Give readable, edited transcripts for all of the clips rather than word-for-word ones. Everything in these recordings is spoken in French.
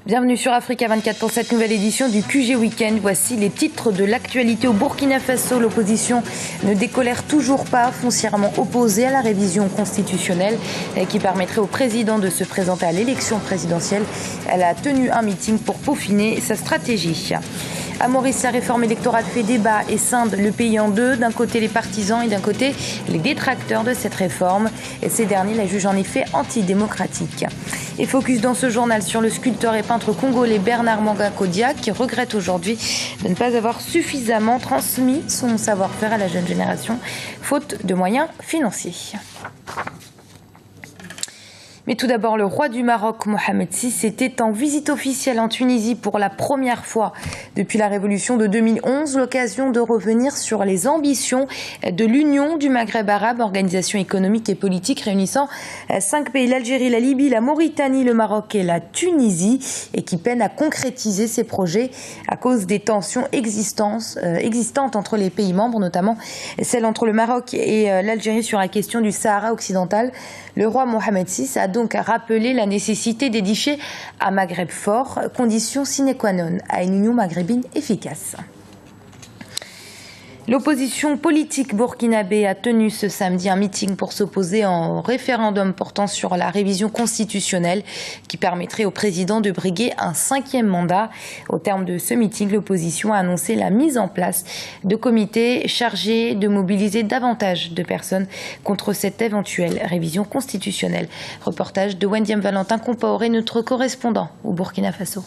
Bienvenue sur Africa 24 pour cette nouvelle édition du QG Week-end. Voici les titres de l'actualité au Burkina Faso. L'opposition ne décolère toujours pas, foncièrement opposée à la révision constitutionnelle qui permettrait au président de se présenter à l'élection présidentielle. Elle a tenu un meeting pour peaufiner sa stratégie. À Maurice, la réforme électorale fait débat et scinde le pays en deux. D'un côté, les partisans et d'un côté, les détracteurs de cette réforme. Et ces derniers la jugent en effet antidémocratique. Et focus dans ce journal sur le sculpteur et peintre congolais Bernard Manga Kodia qui regrette aujourd'hui de ne pas avoir suffisamment transmis son savoir-faire à la jeune génération, faute de moyens financiers. Mais tout d'abord, le roi du Maroc, Mohamed VI, était en visite officielle en Tunisie pour la première fois depuis la révolution de 2011. L'occasion de revenir sur les ambitions de l'Union du Maghreb arabe, organisation économique et politique réunissant 5 pays, l'Algérie, la Libye, la Mauritanie, le Maroc et la Tunisie, et qui peine à concrétiser ses projets à cause des tensions existantes entre les pays membres, notamment celle entre le Maroc et l'Algérie sur la question du Sahara occidental. Le roi Mohamed VI a donc rappelé la nécessité d'édifier un Maghreb fort, condition sine qua non à une union maghrébine efficace. L'opposition politique burkinabé a tenu ce samedi un meeting pour s'opposer au référendum portant sur la révision constitutionnelle qui permettrait au président de briguer un 5e mandat. Au terme de ce meeting, l'opposition a annoncé la mise en place de comités chargés de mobiliser davantage de personnes contre cette éventuelle révision constitutionnelle. Reportage de Wendy Valentin Compaoré, notre correspondant au Burkina Faso.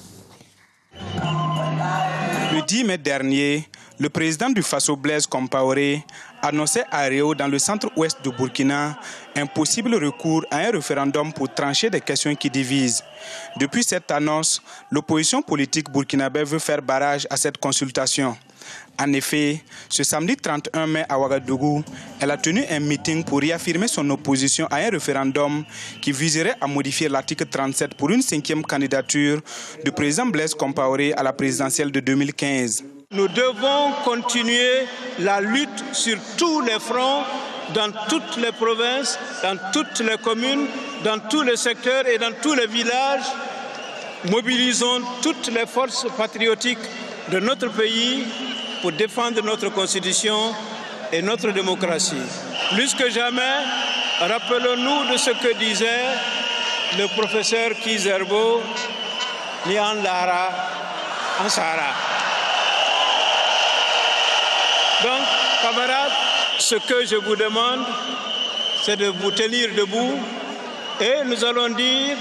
Le 10 mai dernier, le président du Faso, Blaise Compaoré, annonçait à Réau, dans le centre-ouest du Burkina, un possible recours à un référendum pour trancher des questions qui divisent. Depuis cette annonce, l'opposition politique burkinabé veut faire barrage à cette consultation. En effet, ce samedi 31 mai à Ouagadougou, elle a tenu un meeting pour réaffirmer son opposition à un référendum qui viserait à modifier l'article 37 pour une 5e candidature du président Blaise Compaoré à la présidentielle de 2015. Nous devons continuer la lutte sur tous les fronts, dans toutes les provinces, dans toutes les communes, dans tous les secteurs et dans tous les villages. Mobilisons toutes les forces patriotiques de notre pays pour défendre notre constitution et notre démocratie. Plus que jamais, rappelons-nous de ce que disait le professeur Kizerbo, Lian Lara Ansara. Donc, camarades, ce que je vous demande, c'est de vous tenir debout et nous allons dire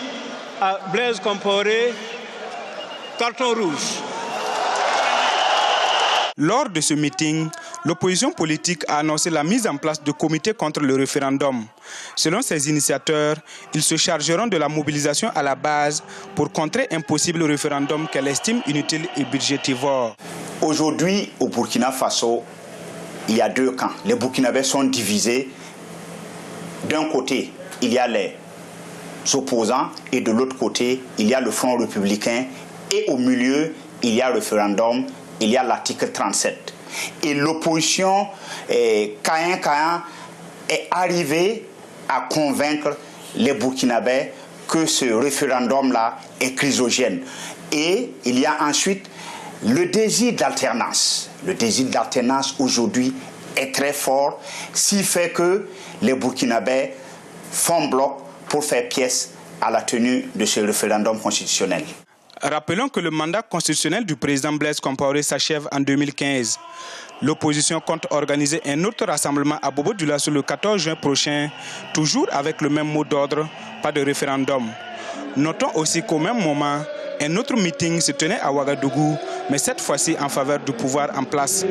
à Blaise Compaoré, carton rouge. Lors de ce meeting, l'opposition politique a annoncé la mise en place de comités contre le référendum. Selon ses initiateurs, ils se chargeront de la mobilisation à la base pour contrer un possible référendum qu'elle estime inutile et budgétivore. Aujourd'hui, au Burkina Faso, il y a deux camps. Les Burkinabés sont divisés. D'un côté, il y a les opposants et de l'autre côté, il y a le Front républicain. Et au milieu, il y a le référendum, il y a l'article 37. Et l'opposition, Kayan, est arrivée à convaincre les Burkinabés que ce référendum-là est chrysogène. Et il y a ensuite le désir d'alternance. Le désir d'alternance aujourd'hui est très fort, ce qui fait que les Burkinabés font bloc pour faire pièce à la tenue de ce référendum constitutionnel. Rappelons que le mandat constitutionnel du président Blaise Compaoré s'achève en 2015. L'opposition compte organiser un autre rassemblement à Bobo-Dioulasso le 14 juin prochain, toujours avec le même mot d'ordre, pas de référendum. Notons aussi qu'au même moment, un autre meeting se tenait à Ouagadougou, mais cette fois-ci en faveur du pouvoir en place.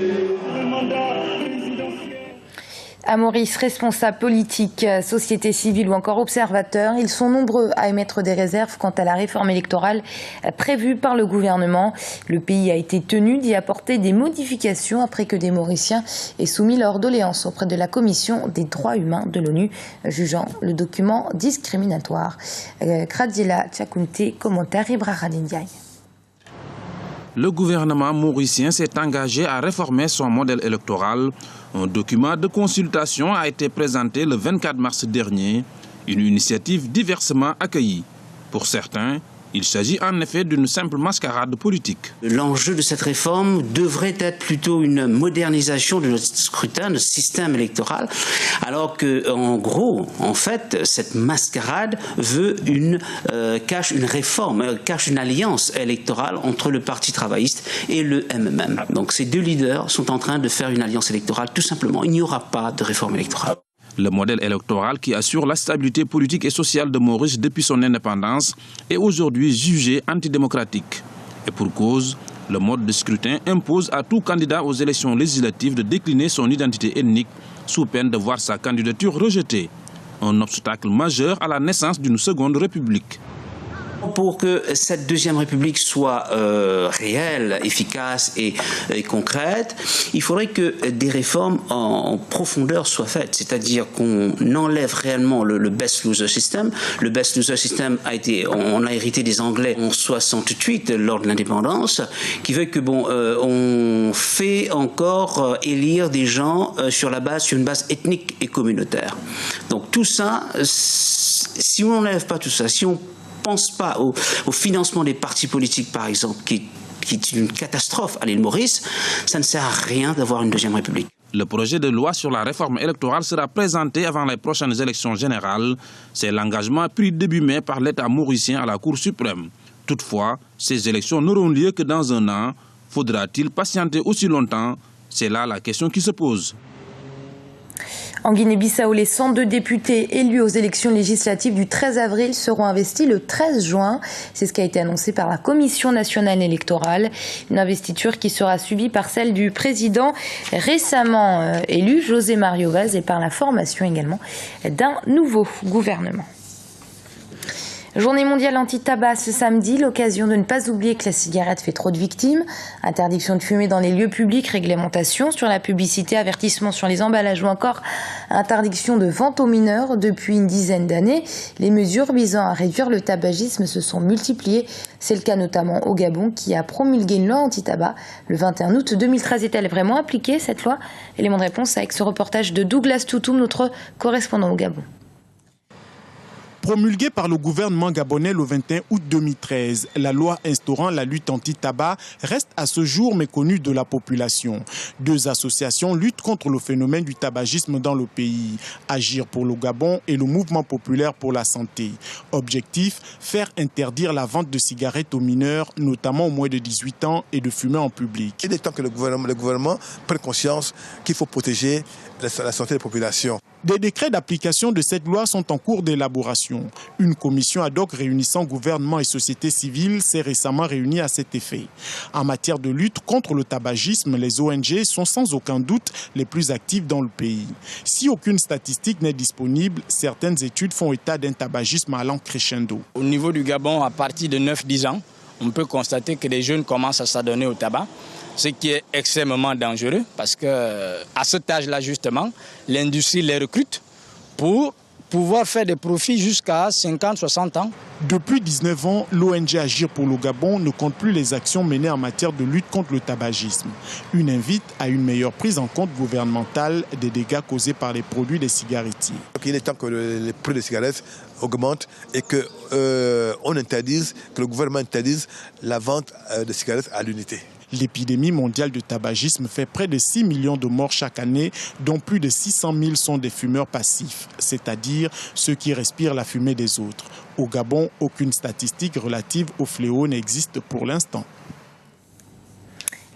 À Maurice, responsables politiques, société civile ou encore observateurs, ils sont nombreux à émettre des réserves quant à la réforme électorale prévue par le gouvernement. Le pays a été tenu d'y apporter des modifications après que des Mauriciens aient soumis leur doléance auprès de la Commission des droits humains de l'ONU, jugeant le document discriminatoire. Kradiela Tchakounte, commentaire Ibrahim Ndiaye. Le gouvernement mauricien s'est engagé à réformer son modèle électoral. Un document de consultation a été présenté le 24 mars dernier, une initiative diversement accueillie. Pour certains, Il s'agit en effet d'une simple mascarade politique. L'enjeu de cette réforme devrait être plutôt une modernisation de notre scrutin, de notre système électoral, alors que, en gros, en fait, cette mascarade cache une réforme, cache une alliance électorale entre le Parti travailliste et le MMM. Donc ces deux leaders sont en train de faire une alliance électorale, tout simplement. Il n'y aura pas de réforme électorale. Le modèle électoral qui assure la stabilité politique et sociale de Maurice depuis son indépendance est aujourd'hui jugé antidémocratique. Et pour cause, le mode de scrutin impose à tout candidat aux élections législatives de décliner son identité ethnique sous peine de voir sa candidature rejetée. Un obstacle majeur à la naissance d'une seconde république. Pour que cette deuxième république soit réelle, efficace et concrète, il faudrait que des réformes en profondeur soient faites. C'est-à-dire qu'on enlève réellement le best loser system. Le best loser system on a hérité des Anglais en 68 lors de l'indépendance, qui veut que on fait encore élire des gens sur une base ethnique et communautaire. Donc tout ça, si on n'enlève pas tout ça, si on pense pas au financement des partis politiques, par exemple, qui est une catastrophe à l'île Maurice, ça ne sert à rien d'avoir une deuxième république. Le projet de loi sur la réforme électorale sera présenté avant les prochaines élections générales. C'est l'engagement pris début mai par l'État mauricien à la Cour suprême. Toutefois, ces élections n'auront lieu que dans un an. Faudra-t-il patienter aussi longtemps? C'est là la question qui se pose. En Guinée-Bissau, les 102 députés élus aux élections législatives du 13 avril seront investis le 13 juin. C'est ce qui a été annoncé par la Commission nationale électorale. Une investiture qui sera suivie par celle du président récemment élu, José Mario Vaz, et par la formation également d'un nouveau gouvernement. Journée mondiale anti-tabac ce samedi, l'occasion de ne pas oublier que la cigarette fait trop de victimes. Interdiction de fumer dans les lieux publics, réglementation sur la publicité, avertissement sur les emballages ou encore interdiction de vente aux mineurs. Depuis une dizaine d'années, les mesures visant à réduire le tabagisme se sont multipliées. C'est le cas notamment au Gabon qui a promulgué une loi anti-tabac le 21 août 2013. Est-elle vraiment appliquée cette loi? Élément de réponse avec ce reportage de Douglas Toutoum, notre correspondant au Gabon. Promulguée par le gouvernement gabonais le 21 août 2013, la loi instaurant la lutte anti-tabac reste à ce jour méconnue de la population. Deux associations luttent contre le phénomène du tabagisme dans le pays, Agir pour le Gabon et le Mouvement populaire pour la santé. Objectif, faire interdire la vente de cigarettes aux mineurs, notamment aux moins de 18 ans, et de fumer en public. Il est temps que le gouvernement prenne conscience qu'il faut protéger la santé des populations. Des décrets d'application de cette loi sont en cours d'élaboration. Une commission ad hoc réunissant gouvernement et société civile s'est récemment réunie à cet effet. En matière de lutte contre le tabagisme, les ONG sont sans aucun doute les plus actives dans le pays. Si aucune statistique n'est disponible, certaines études font état d'un tabagisme allant crescendo. Au niveau du Gabon, à partir de 9-10 ans, on peut constater que les jeunes commencent à s'adonner au tabac, ce qui est extrêmement dangereux parce qu'à cet âge-là, justement, l'industrie les recrute pour pouvoir faire des profits jusqu'à 50-60 ans. Depuis 19 ans, l'ONG Agir pour le Gabon ne compte plus les actions menées en matière de lutte contre le tabagisme. Une invite à une meilleure prise en compte gouvernementale des dégâts causés par les produits des cigarettiers. Il est temps que les prix des cigarettes augmentent et que le gouvernement interdise la vente de cigarettes à l'unité. L'épidémie mondiale de tabagisme fait près de 6 millions de morts chaque année, dont plus de 600 000 sont des fumeurs passifs, c'est-à-dire ceux qui respirent la fumée des autres. Au Gabon, aucune statistique relative au fléau n'existe pour l'instant.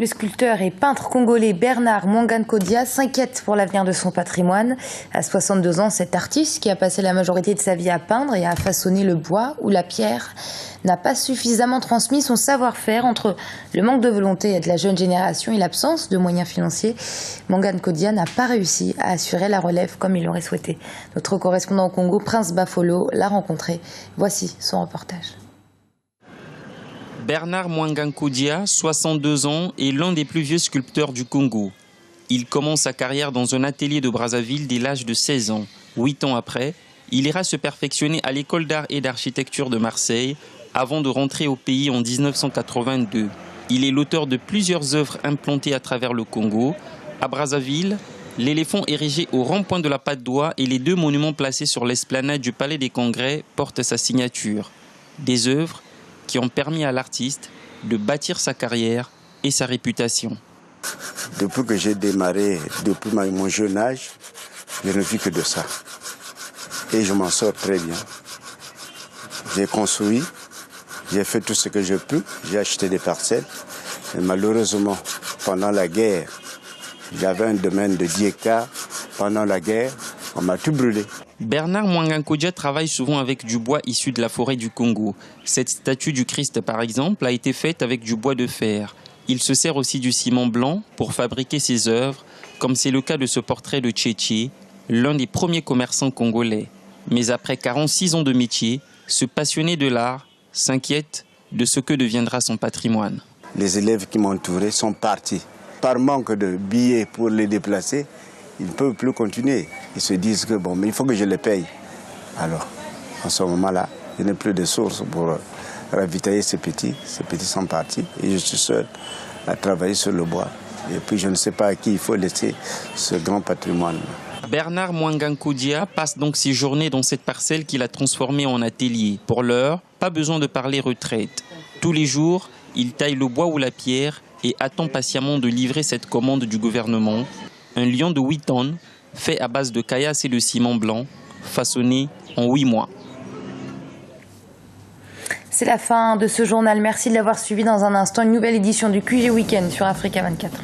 Le sculpteur et peintre congolais Bernard Mwangankodia s'inquiète pour l'avenir de son patrimoine. À 62 ans, cet artiste, qui a passé la majorité de sa vie à peindre et à façonner le bois ou la pierre, n'a pas suffisamment transmis son savoir-faire. Entre le manque de volonté de la jeune génération et l'absence de moyens financiers, Mwangankodia n'a pas réussi à assurer la relève comme il l'aurait souhaité. Notre correspondant au Congo, Prince Bafolo, l'a rencontré. Voici son reportage. Bernard Mwangankodia, 62 ans, est l'un des plus vieux sculpteurs du Congo. Il commence sa carrière dans un atelier de Brazzaville dès l'âge de 16 ans. 8 ans après, il ira se perfectionner à l'école d'art et d'architecture de Marseille avant de rentrer au pays en 1982. Il est l'auteur de plusieurs œuvres implantées à travers le Congo. À Brazzaville, l'éléphant érigé au rond-point de la Patte d'Oie et les 2 monuments placés sur l'esplanade du Palais des Congrès portent sa signature. Des œuvres qui ont permis à l'artiste de bâtir sa carrière et sa réputation. Depuis que j'ai démarré, depuis mon jeune âge, je ne vis que de ça. Et je m'en sors très bien. J'ai construit, j'ai fait tout ce que je peux, j'ai acheté des parcelles. Et malheureusement, pendant la guerre, j'avais un domaine de 10 hectares. Pendant la guerre, on m'a tout brûlé. Bernard Mwangankodja travaille souvent avec du bois issu de la forêt du Congo. Cette statue du Christ, par exemple, a été faite avec du bois de fer. Il se sert aussi du ciment blanc pour fabriquer ses œuvres, comme c'est le cas de ce portrait de Tchétché, l'un des premiers commerçants congolais. Mais après 46 ans de métier, ce passionné de l'art s'inquiète de ce que deviendra son patrimoine. Les élèves qui m'entouraient sont partis. Par manque de billets pour les déplacer, ils ne peuvent plus continuer. Ils se disent que bon, mais il faut que je les paye. Alors, en ce moment-là, je n'ai plus de sources pour ravitailler ces petits. Ces petits sont partis et je suis seul à travailler sur le bois. Et puis je ne sais pas à qui il faut laisser ce grand patrimoine. Bernard Mwangankodja passe donc ses journées dans cette parcelle qu'il a transformée en atelier. Pour l'heure, pas besoin de parler retraite. Tous les jours, il taille le bois ou la pierre et attend patiemment de livrer cette commande du gouvernement. Un lion de 8 tonnes, fait à base de caillasse et de ciment blanc, façonné en 8 mois. C'est la fin de ce journal. Merci de l'avoir suivi. Dans un instant, une nouvelle édition du QG Week-end sur Africa 24.